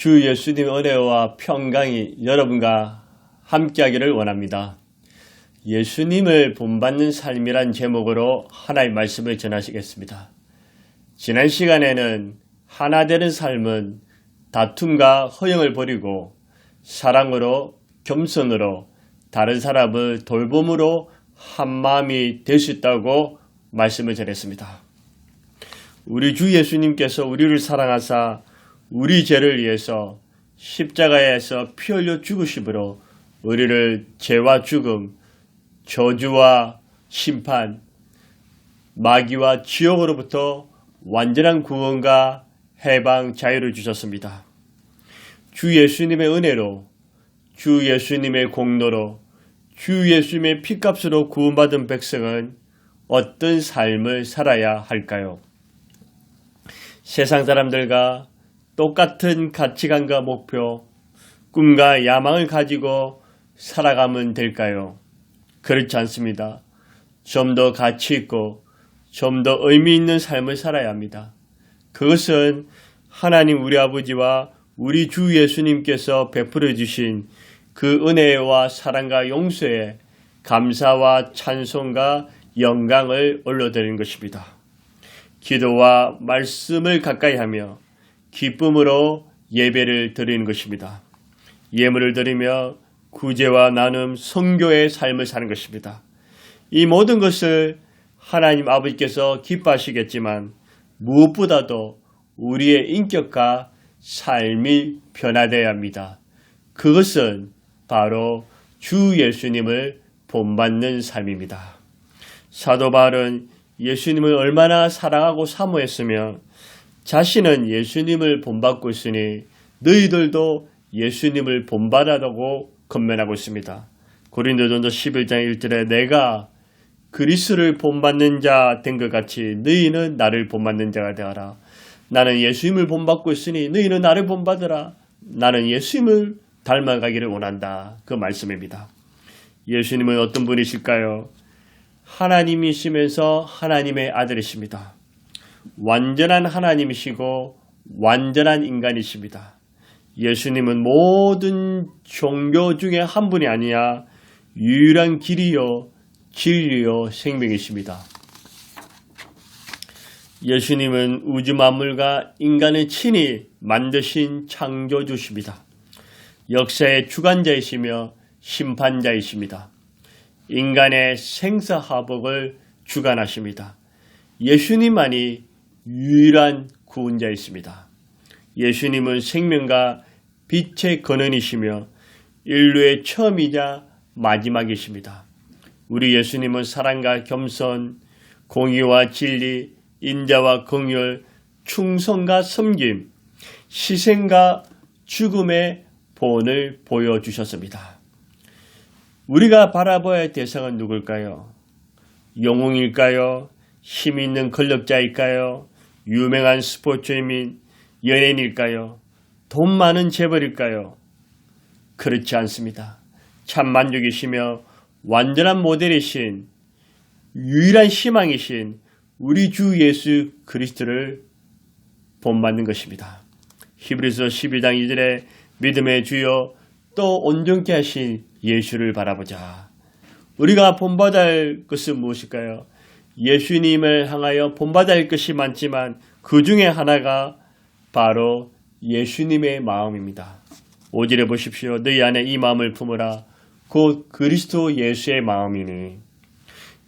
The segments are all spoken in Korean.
주 예수님의 은혜와 평강이 여러분과 함께하기를 원합니다. 예수님을 본받는 삶이란 제목으로 하나의 말씀을 전하시겠습니다. 지난 시간에는 하나 되는 삶은 다툼과 허영을 버리고 사랑으로 겸손으로 다른 사람을 돌봄으로 한마음이 될 수 있다고 말씀을 전했습니다. 우리 주 예수님께서 우리를 사랑하사 우리 죄를 위해서 십자가에서 피 흘려 죽으심으로 우리를 죄와 죽음, 저주와 심판, 마귀와 지옥으로부터 완전한 구원과 해방, 자유를 주셨습니다. 주 예수님의 은혜로, 주 예수님의 공로로, 주 예수님의 피값으로 구원받은 백성은 어떤 삶을 살아야 할까요? 세상 사람들과 똑같은 가치관과 목표, 꿈과 야망을 가지고 살아가면 될까요? 그렇지 않습니다. 좀 더 가치 있고 좀 더 의미 있는 삶을 살아야 합니다. 그것은 하나님 우리 아버지와 우리 주 예수님께서 베풀어 주신 그 은혜와 사랑과 용서에 감사와 찬송과 영광을 올려드리는 것입니다. 기도와 말씀을 가까이 하며 기쁨으로 예배를 드리는 것입니다. 예물을 드리며 구제와 나눔, 선교의 삶을 사는 것입니다. 이 모든 것을 하나님 아버지께서 기뻐하시겠지만 무엇보다도 우리의 인격과 삶이 변화되어야 합니다. 그것은 바로 주 예수님을 본받는 삶입니다. 사도 바울은 예수님을 얼마나 사랑하고 사모했으며 자신은 예수님을 본받고 있으니 너희들도 예수님을 본받으라고 권면하고 있습니다. 고린도전서 11장 1절에 내가 그리스도를 본받는 자 된 것 같이 너희는 나를 본받는 자가 되어라. 나는 예수님을 본받고 있으니 너희는 나를 본받으라. 나는 예수님을 닮아가기를 원한다. 그 말씀입니다. 예수님은 어떤 분이실까요? 하나님이시면서 하나님의 아들이십니다. 완전한 하나님이시고 완전한 인간이십니다. 예수님은 모든 종교 중에 한 분이 아니야 유일한 길이요 진리요 생명이십니다. 예수님은 우주 만물과 인간을 친히 만드신 창조주십니다. 역사의 주관자이시며 심판자이십니다. 인간의 생사화복을 주관하십니다. 예수님만이 유일한 구원자이십니다. 예수님은 생명과 빛의 근원이시며 인류의 처음이자 마지막이십니다. 우리 예수님은 사랑과 겸손, 공의와 진리, 인자와 긍휼, 충성과 섬김, 희생과 죽음의 본을 보여주셨습니다. 우리가 바라봐야 할 대상은 누굴까요? 영웅일까요? 힘 있는 권력자일까요? 유명한 스포츠민, 연예인일까요? 돈 많은 재벌일까요? 그렇지 않습니다. 참 만족이시며 완전한 모델이신 유일한 희망이신 우리 주 예수 그리스도를 본받는 것입니다. 히브리서 12장 2절에 믿음의 주여 또 온전케 하신 예수를 바라보자. 우리가 본받아야 할 것은 무엇일까요? 예수님을 향하여 본받아야 할 것이 많지만 그 중에 하나가 바로 예수님의 마음입니다. 5절에 보십시오. 너희 안에 이 마음을 품으라. 곧 그리스도 예수의 마음이니.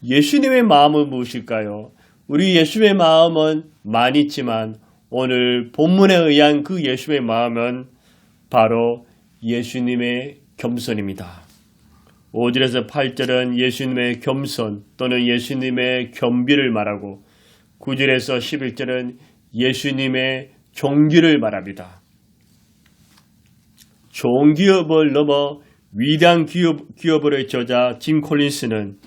예수님의 마음은 무엇일까요? 우리 예수의 마음은 많이 있지만 오늘 본문에 의한 그 예수의 마음은 바로 예수님의 겸손입니다. 5절에서 8절은 예수님의 겸손 또는 예수님의 겸비를 말하고 9절에서 11절은 예수님의 종기를 말합니다. 좋은 기업을 넘어 위대한 기업으로의 저자 짐 콜린스는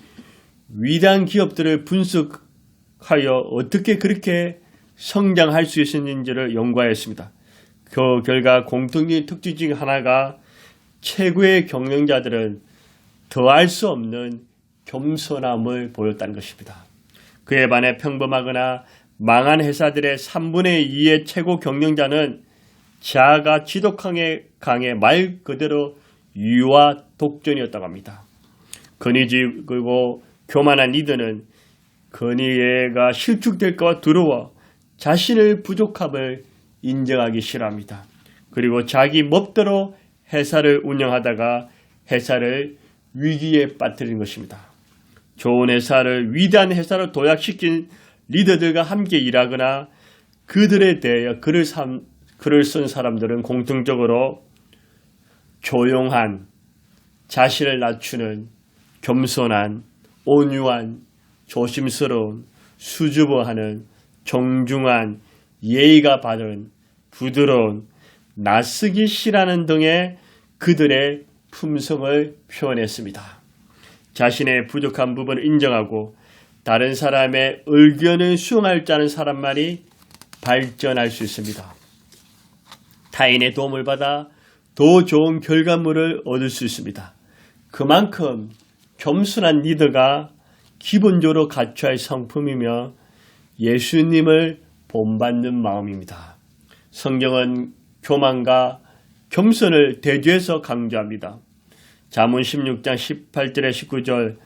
위대한 기업들을 분석하여 어떻게 그렇게 성장할 수 있었는지를 연구하였습니다. 그 결과 공통적인 특징 중 하나가 최고의 경영자들은 더할 수 없는 겸손함을 보였다는 것입니다. 그에 반해 평범하거나 망한 회사들의 3분의 2의 최고 경영자는 자아가 지독하게 강해 말 그대로 유아 독전이었다고 합니다. 권위주의고 교만한 리더는 권위가 실축될까봐 두려워 자신의 부족함을 인정하기 싫어합니다. 그리고 자기 멋대로 회사를 운영하다가 회사를 위기에 빠뜨린 것입니다. 좋은 회사를 위대한 회사로 도약시킨 리더들과 함께 일하거나 그들에 대해 글을 쓴 사람들은 공통적으로 조용한, 자신을 낮추는, 겸손한, 온유한, 조심스러운, 수줍어하는, 정중한, 예의가 바른, 부드러운, 낯쓰기 싫어하는 등의 그들의 품성을 표현했습니다. 자신의 부족한 부분을 인정하고 다른 사람의 의견을 수용할 줄 아는 사람만이 발전할 수 있습니다. 타인의 도움을 받아 더 좋은 결과물을 얻을 수 있습니다. 그만큼 겸손한 리더가 기본적으로 갖춰야 할 성품이며 예수님을 본받는 마음입니다. 성경은 교만과 겸손을 대조해서 강조합니다. 잠언 16장 18절에 19절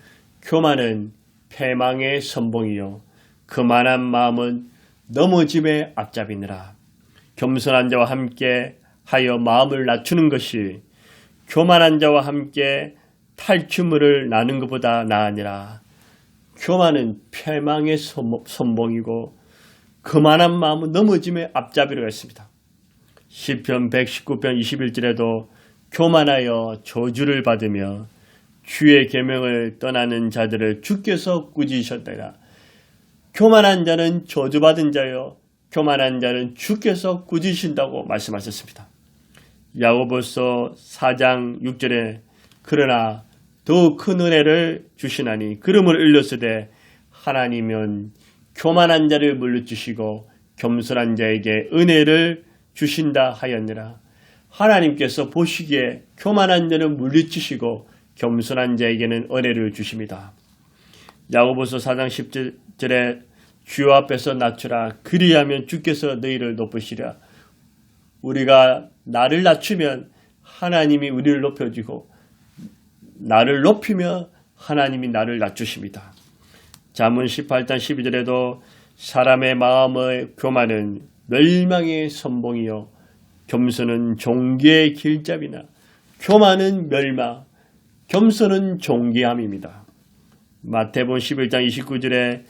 교만은 패망의 선봉이요 그만한 마음은 넘어짐의 앞잡이니라. 겸손한 자와 함께 하여 마음을 낮추는 것이 교만한 자와 함께 탈취물을 나는 것보다 나으니라. 교만은 패망의 선봉이고 그만한 마음은 넘어짐의 앞잡이로 했습니다. 시편 119편 21절에도 교만하여 저주를 받으며 주의 계명을 떠나는 자들을 주께서 꾸짖으셨다라. 교만한 자는 저주받은 자요 교만한 자는 주께서 꾸짖으신다고 말씀하셨습니다. 야고보서 4장 6절에 그러나 더 큰 은혜를 주시나니 그름을 일렀으되 하나님은 교만한 자를 물려주시고 겸손한 자에게 은혜를 주신다 하였느라. 하나님께서 보시기에 교만한 자는 물리치시고 겸손한 자에게는 은혜를 주십니다. 야고보서 4장 10절에 주 앞에서 낮추라. 그리하면 주께서 너희를 높으시리라. 우리가 나를 낮추면 하나님이 우리를 높여주고 나를 높이며 하나님이 나를 낮추십니다. 잠언 18장 12절에도 사람의 마음의 교만은 멸망의 선봉이요 겸손은 종기의 길잡이나. 교만은 멸망, 겸손은 종기함입니다. 마태복음 11장 29절에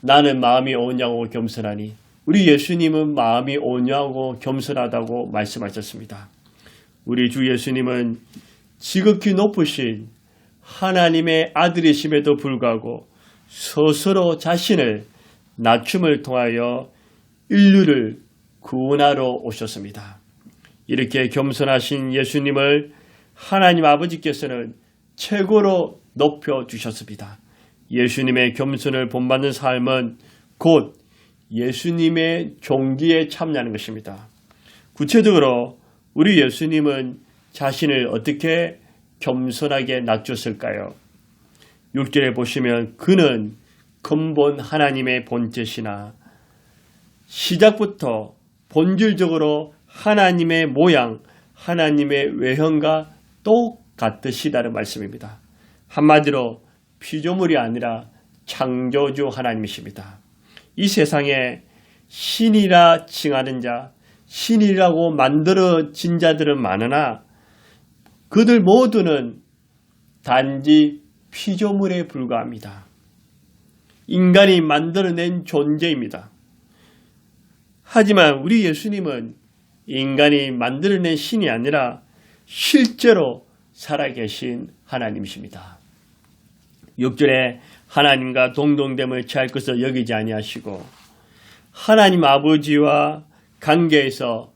나는 마음이 온유하고 겸손하니. 우리 예수님은 마음이 온유하고 겸손하다고 말씀하셨습니다. 우리 주 예수님은 지극히 높으신 하나님의 아들이심에도 불구하고 스스로 자신을 낮춤을 통하여 인류를 구원하러 오셨습니다. 이렇게 겸손하신 예수님을 하나님 아버지께서는 최고로 높여주셨습니다. 예수님의 겸손을 본받는 삶은 곧 예수님의 종기에 참여하는 것입니다. 구체적으로 우리 예수님은 자신을 어떻게 겸손하게 낮췄을까요? 6절에 보시면 그는 근본 하나님의 본체시나 시작부터 본질적으로 하나님의 모양, 하나님의 외형과 똑같으시다는 말씀입니다. 한마디로 피조물이 아니라 창조주 하나님이십니다. 이 세상에 신이라 칭하는 자, 신이라고 만들어진 자들은 많으나 그들 모두는 단지 피조물에 불과합니다. 인간이 만들어낸 존재입니다. 하지만 우리 예수님은 인간이 만들어낸 신이 아니라 실제로 살아계신 하나님이십니다. 6절에 하나님과 동등됨을 취할 것을 여기지 아니하시고 하나님 아버지와 관계에서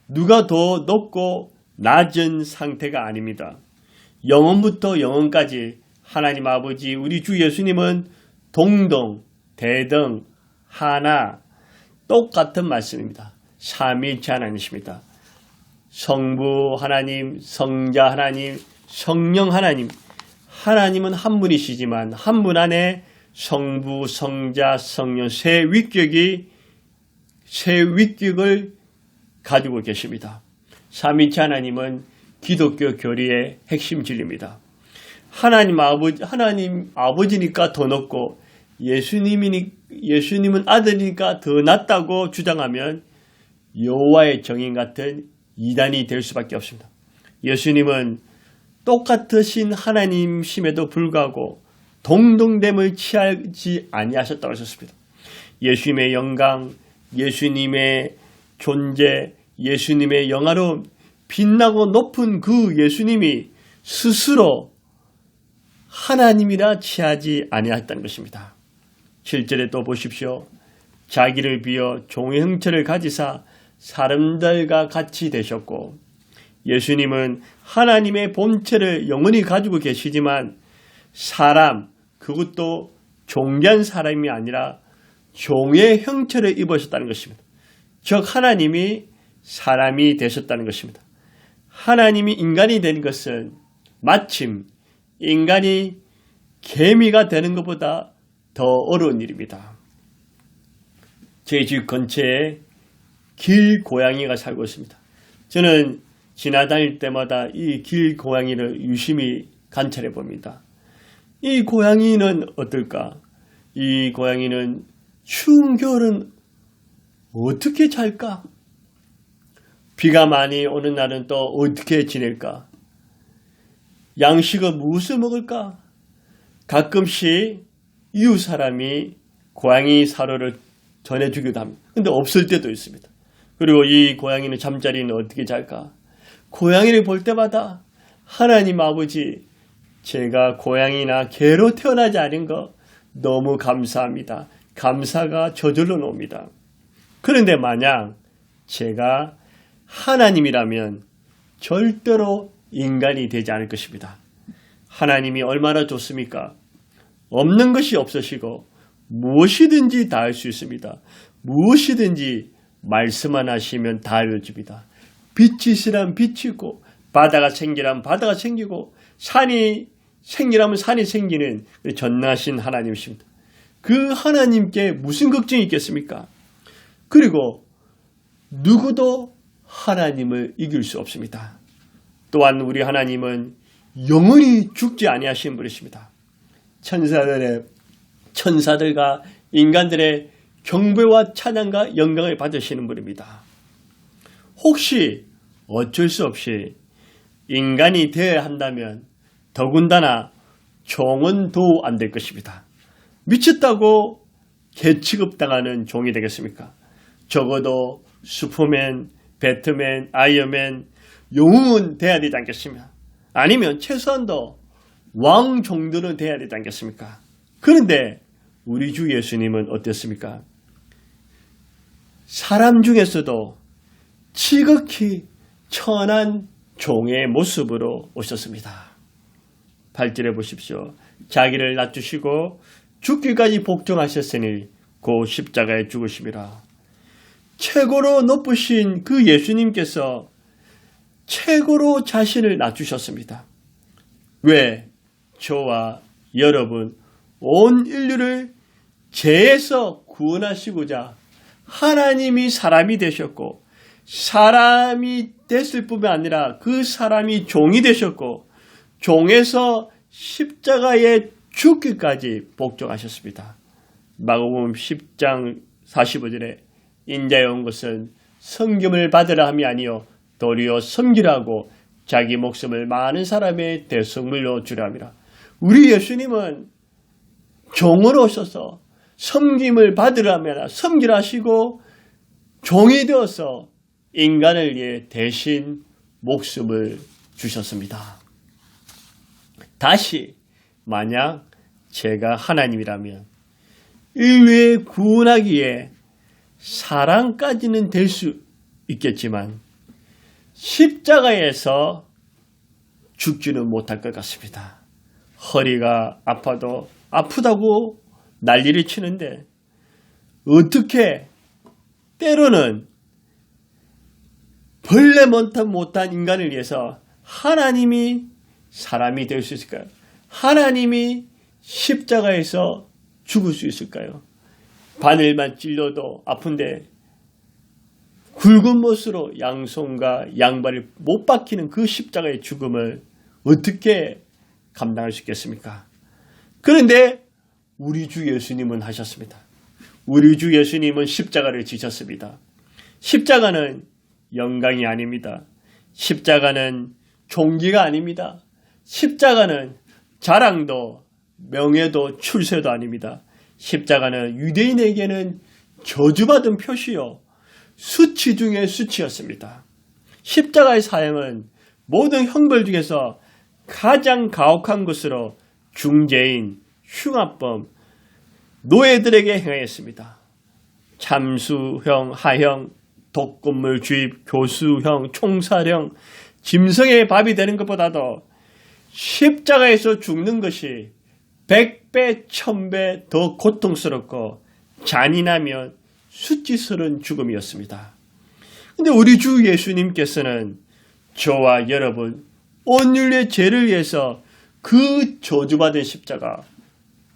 누가 더 높고 낮은 상태가 아닙니다. 영원부터 영원까지 하나님 아버지 우리 주 예수님은 동등, 대등, 하나, 똑같은 말씀입니다. 삼위일체 하나님이십니다. 성부 하나님, 성자 하나님, 성령 하나님. 하나님은 한 분이시지만 한 분 안에 성부, 성자, 성령 세 위격을 가지고 계십니다. 삼위체 하나님은 기독교 교리의 핵심 진리입니다. 하나님 아버지니까 더 높고 예수님은 아들이니까 더 낫다고 주장하면 여호와의 정인 같은 이단이 될 수밖에 없습니다. 예수님은 똑같으신 하나님심에도 불구하고 동등됨을 취하지 아니하셨다고 하셨습니다. 예수님의 영광, 예수님의 존재, 예수님의 영화로움, 빛나고 높은 그 예수님이 스스로 하나님이라 취하지 아니하였다는 것입니다. 7절에 또 보십시오. 자기를 비어 종의 형체를 가지사 사람들과 같이 되셨고, 예수님은 하나님의 본체를 영원히 가지고 계시지만 사람, 그것도 종된 사람이 아니라 종의 형체를 입으셨다는 것입니다. 즉 하나님이 사람이 되셨다는 것입니다. 하나님이 인간이 된 것은 마침 인간이 개미가 되는 것보다 더 어려운 일입니다. 제 집 근처에 길고양이가 살고 있습니다. 저는 지나다닐 때마다 이 길고양이를 유심히 관찰해 봅니다. 이 고양이는 어떨까? 이 고양이는 추운 겨울은 어떻게 잘까? 비가 많이 오는 날은 또 어떻게 지낼까? 양식은 무엇을 먹을까? 가끔씩 이웃 사람이 고양이 사료를 전해주기도 합니다. 근데 없을 때도 있습니다. 그리고 이 고양이는 잠자리는 어떻게 잘까? 고양이를 볼 때마다 하나님 아버지, 제가 고양이나 개로 태어나지 않은 거 너무 감사합니다. 감사가 저절로 나옵니다. 그런데 만약 제가 하나님이라면 절대로 인간이 되지 않을 것입니다. 하나님이 얼마나 좋습니까? 없는 것이 없으시고 무엇이든지 다 할 수 있습니다. 무엇이든지 말씀만 하시면 다 알려줍니다. 빛이 있으라면 빛이 있고 바다가 생기라면 바다가 생기고 산이 생기라면 산이 생기는 전능하신 하나님이십니다. 그 하나님께 무슨 걱정이 있겠습니까? 그리고 누구도 하나님을 이길 수 없습니다. 또한 우리 하나님은 영원히 죽지 아니하신 분이십니다. 천사들과 인간들의 경배와 찬양과 영광을 받으시는 분입니다. 혹시 어쩔 수 없이 인간이 되어야 한다면 더군다나 종은 더 안 될 것입니다. 미쳤다고 개취급당하는 종이 되겠습니까? 적어도 슈퍼맨, 배트맨, 아이언맨, 영웅은 돼야 되지 않겠습니까? 아니면 최소한도 왕 정도는 돼야 되지 않겠습니까? 그런데 우리 주 예수님은 어땠습니까? 사람 중에서도 지극히 천한 종의 모습으로 오셨습니다. 8절에 보십시오. 자기를 낮추시고 죽기까지 복종하셨으니 곧 십자가에 죽으심이라. 최고로 높으신 그 예수님께서 최고로 자신을 낮추셨습니다. 왜? 저와 여러분 온 인류를 죄에서 구원하시고자 하나님이 사람이 되셨고 사람이 됐을 뿐만 아니라 그 사람이 종이 되셨고 종에서 십자가에 죽기까지 복종하셨습니다. 마가복음 10장 45절에 인자에 온 것은 섬김을 받으라 함이 아니요 도리어 섬기라고 자기 목숨을 많은 사람의 대속물로 주려 함이라. 우리 예수님은 종으로 오셔서 섬김을 받으라면 섬기라 하시고 종이 되어서 인간을 위해 대신 목숨을 주셨습니다. 다시 만약 제가 하나님이라면 인류의 구원하기에 사람까지는 될 수 있겠지만 십자가에서 죽지는 못할 것 같습니다. 허리가 아프다고 난리를 치는데 어떻게 때로는 벌레 못한 인간을 위해서 하나님이 사람이 될 수 있을까요? 하나님이 십자가에서 죽을 수 있을까요? 바늘만 찔러도 아픈데 굵은 못으로 양손과 양발을 못 박히는 그 십자가의 죽음을 어떻게 감당할 수 있겠습니까? 그런데 우리 주 예수님은 하셨습니다. 우리 주 예수님은 십자가를 지셨습니다. 십자가는 영광이 아닙니다. 십자가는 종기가 아닙니다. 십자가는 자랑도 명예도 출세도 아닙니다. 십자가는 유대인에게는 저주받은 표시요 수치 중의 수치였습니다. 십자가의 사형은 모든 형벌 중에서 가장 가혹한 것으로 중죄인, 흉악범, 노예들에게 행하였습니다. 참수형, 하형, 독극물 주입, 교수형, 총살형, 짐승의 밥이 되는 것보다도 십자가에서 죽는 것이 100배, 1000배 더 고통스럽고 잔인하며 수치스러운 죽음이었습니다. 근데 우리 주 예수님께서는 저와 여러분, 온 인류의 죄를 위해서 그 저주받은 십자가,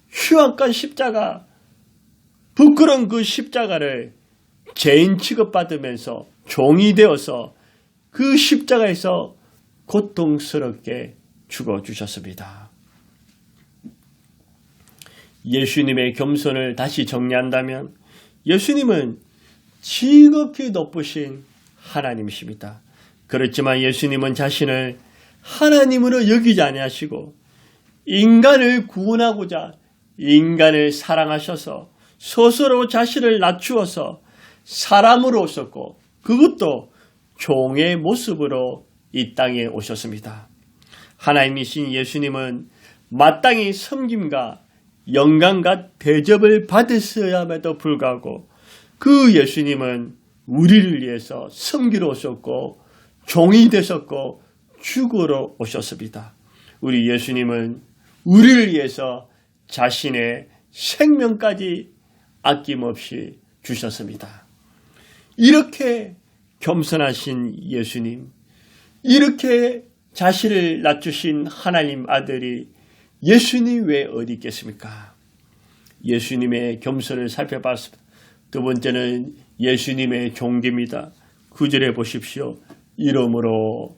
흉악한 십자가, 부끄러운 그 십자가를 죄인 취급받으면서 종이 되어서 그 십자가에서 고통스럽게 죽어주셨습니다. 예수님의 겸손을 다시 정리한다면 예수님은 지극히 높으신 하나님이십니다. 그렇지만 예수님은 자신을 하나님으로 여기지 아니하시고 인간을 구원하고자 인간을 사랑하셔서 스스로 자신을 낮추어서 사람으로 오셨고 그것도 종의 모습으로 이 땅에 오셨습니다. 하나님이신 예수님은 마땅히 섬김과 영광과 대접을 받으셔야함에도 불구하고 그 예수님은 우리를 위해서 섬기러 오셨고 종이 되셨고 죽으러 오셨습니다. 우리 예수님은 우리를 위해서 자신의 생명까지 아낌없이 주셨습니다. 이렇게 겸손하신 예수님, 이렇게 자신을 낮추신 하나님 아들이 예수님 외에 어디 있겠습니까? 예수님의 겸손을 살펴봤습니다. 두 번째는 예수님의 종기입니다. 9절에 보십시오. 이러므로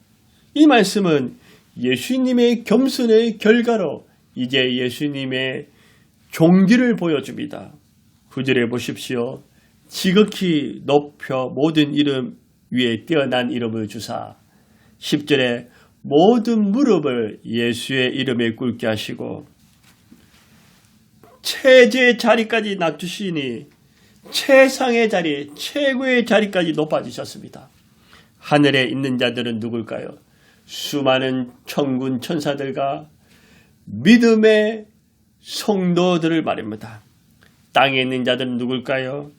이 말씀은 예수님의 겸손의 결과로 이제 예수님의 종기를 보여줍니다. 9절에 보십시오. 지극히 높여 모든 이름 위에 뛰어난 이름을 주사 10절에 모든 무릎을 예수의 이름에 꿇게 하시고 최저의 자리까지 낮추시니 최상의 자리, 최고의 자리까지 높아지셨습니다. 하늘에 있는 자들은 누굴까요? 수많은 천군 천사들과 믿음의 성도들을 말합니다. 땅에 있는 자들은 누굴까요?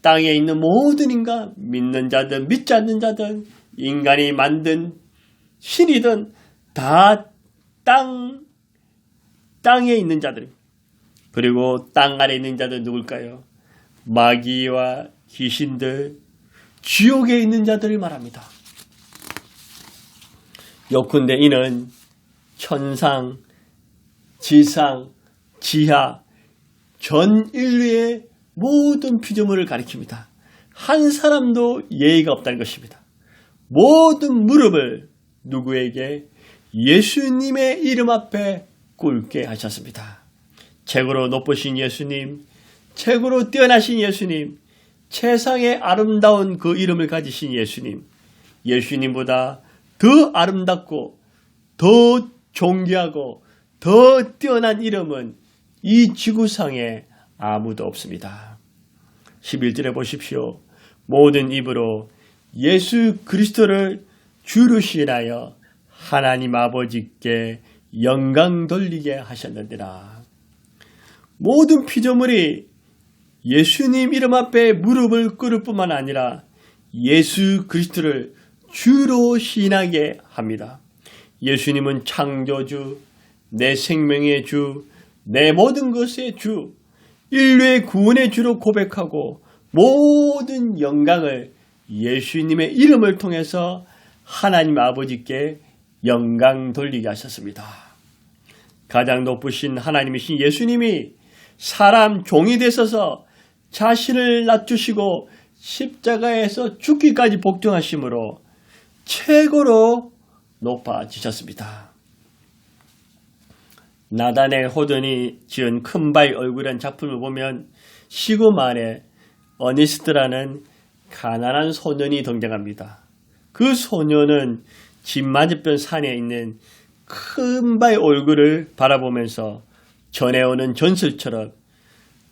땅에 있는 모든 인간, 믿는 자든 믿지 않는 자든 인간이 만든 신이든 다 땅에 있는 자들. 그리고 땅 아래 있는 자들은 누굴까요? 마귀와 귀신들, 지옥에 있는 자들을 말합니다. 요컨대 이는 천상, 지상, 지하, 전 인류의 모든 피조물을 가리킵니다. 한 사람도 예의가 없다는 것입니다. 모든 무릎을 누구에게? 예수님의 이름 앞에 꿇게 하셨습니다. 최고로 높으신 예수님, 최고로 뛰어나신 예수님, 세상의 아름다운 그 이름을 가지신 예수님, 예수님보다 더 아름답고 더 존귀하고 더 뛰어난 이름은 이 지구상에 아무도 없습니다. 11절에 보십시오. 모든 입으로 예수 그리스도를 주로 시인하여 하나님 아버지께 영광 돌리게 하셨느니라. 모든 피조물이 예수님 이름 앞에 무릎을 꿇을 뿐만 아니라 예수 그리스도를 주로 시인하게 합니다. 예수님은 창조주, 내 생명의 주, 내 모든 것의 주, 인류의 구원의 주로 고백하고 모든 영광을 예수님의 이름을 통해서 하나님 아버지께 영광 돌리게 하셨습니다. 가장 높으신 하나님이신 예수님이 사람 종이 되셔서 자신을 낮추시고 십자가에서 죽기까지 복종하심으로 최고로 높아지셨습니다. 나단의 호든이 지은 큰바의 얼굴이라는 작품을 보면 시구 말에 어니스트라는 가난한 소년이 등장합니다. 그 소년은 집 맞은편 산에 있는 큰바의 얼굴을 바라보면서 전해오는 전설처럼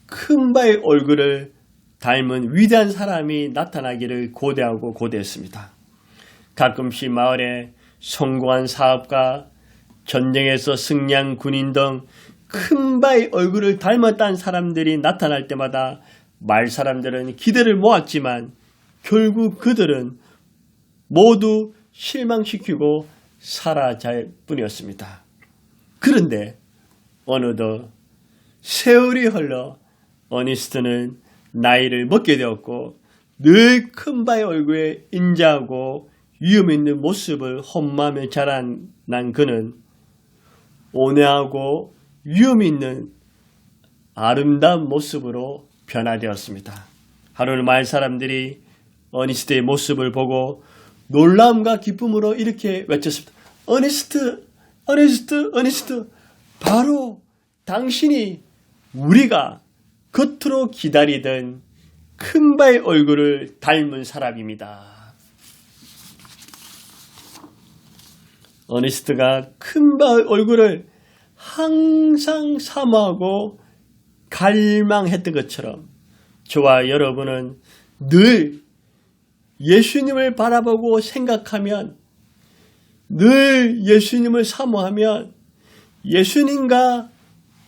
큰바의 얼굴을 닮은 위대한 사람이 나타나기를 고대하고 고대했습니다. 가끔씩 마을에 성공한 사업가, 전쟁에서 승리한 군인 등 큰바의 얼굴을 닮았다는 사람들이 나타날 때마다 마을 사람들은 기대를 모았지만 결국 그들은 모두 실망시키고 사라질 뿐이었습니다. 그런데 어느덧 세월이 흘러 어니스트는 나이를 먹게 되었고 늘 큰바의 얼굴에 인자하고 위험 있는 모습을 험마며 자라난 그는 온화하고 위험 있는 아름다운 모습으로 변화되었습니다. 하루는 마을 사람들이 어니스트의 모습을 보고 놀라움과 기쁨으로 이렇게 외쳤습니다. 어니스트, 어니스트, 어니스트, 바로 당신이 우리가 겉으로 기다리던 큰바의 얼굴을 닮은 사람입니다. 어니스트가 큰바의 얼굴을 항상 사모하고 갈망했던 것처럼 저와 여러분은 늘 예수님을 바라보고 생각하면, 늘 예수님을 사모하면 예수님과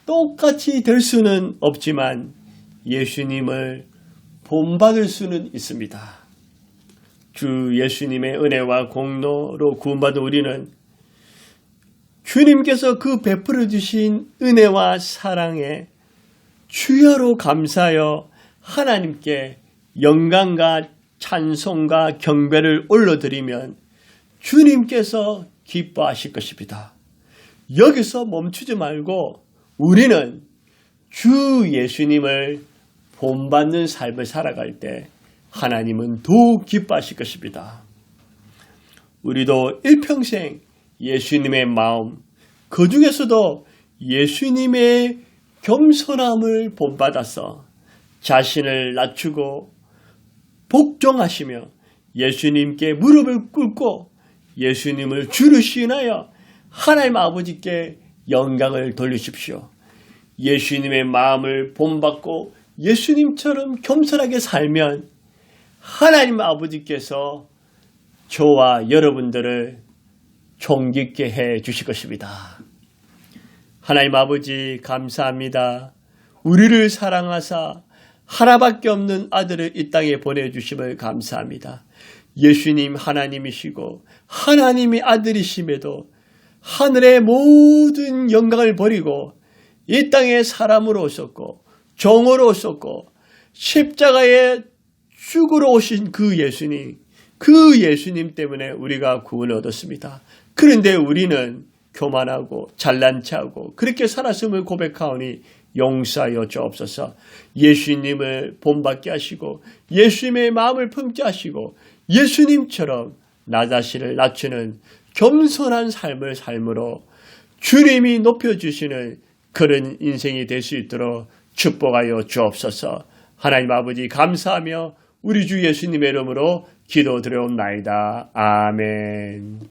똑같이 될 수는 없지만 예수님을 본받을 수는 있습니다. 주 예수님의 은혜와 공로로 구원받은 우리는 주님께서 그 베풀어 주신 은혜와 사랑에 주여로 감사하여 하나님께 영광과 찬송과 경배를 올려드리면 주님께서 기뻐하실 것입니다. 여기서 멈추지 말고 우리는 주 예수님을 본받는 삶을 살아갈 때 하나님은 더욱 기뻐하실 것입니다. 우리도 일평생 예수님의 마음, 그 중에서도 예수님의 겸손함을 본받아서 자신을 낮추고 복종하시며 예수님께 무릎을 꿇고 예수님을 주로 시인하여 하나님 아버지께 영광을 돌리십시오. 예수님의 마음을 본받고 예수님처럼 겸손하게 살면 하나님 아버지께서 저와 여러분들을 존귀케 해 주실 것입니다. 하나님 아버지 감사합니다. 우리를 사랑하사 하나밖에 없는 아들을 이 땅에 보내주심을 감사합니다. 예수님 하나님이시고 하나님이 아들이심에도 하늘의 모든 영광을 버리고 이 땅에 사람으로 오셨고 종으로 오셨고 십자가에 죽으러 오신 그 예수님 때문에 우리가 구원을 얻었습니다. 그런데 우리는 교만하고 잘난 체하고 그렇게 살았음을 고백하오니 용서하여 주옵소서. 예수님을 본받게 하시고 예수님의 마음을 품게 하시고 예수님처럼 나 자신을 낮추는 겸손한 삶을 삶으로 주님이 높여주시는 그런 인생이 될 수 있도록 축복하여 주옵소서. 하나님 아버지 감사하며 우리 주 예수님의 이름으로 기도드려옵나이다. 아멘.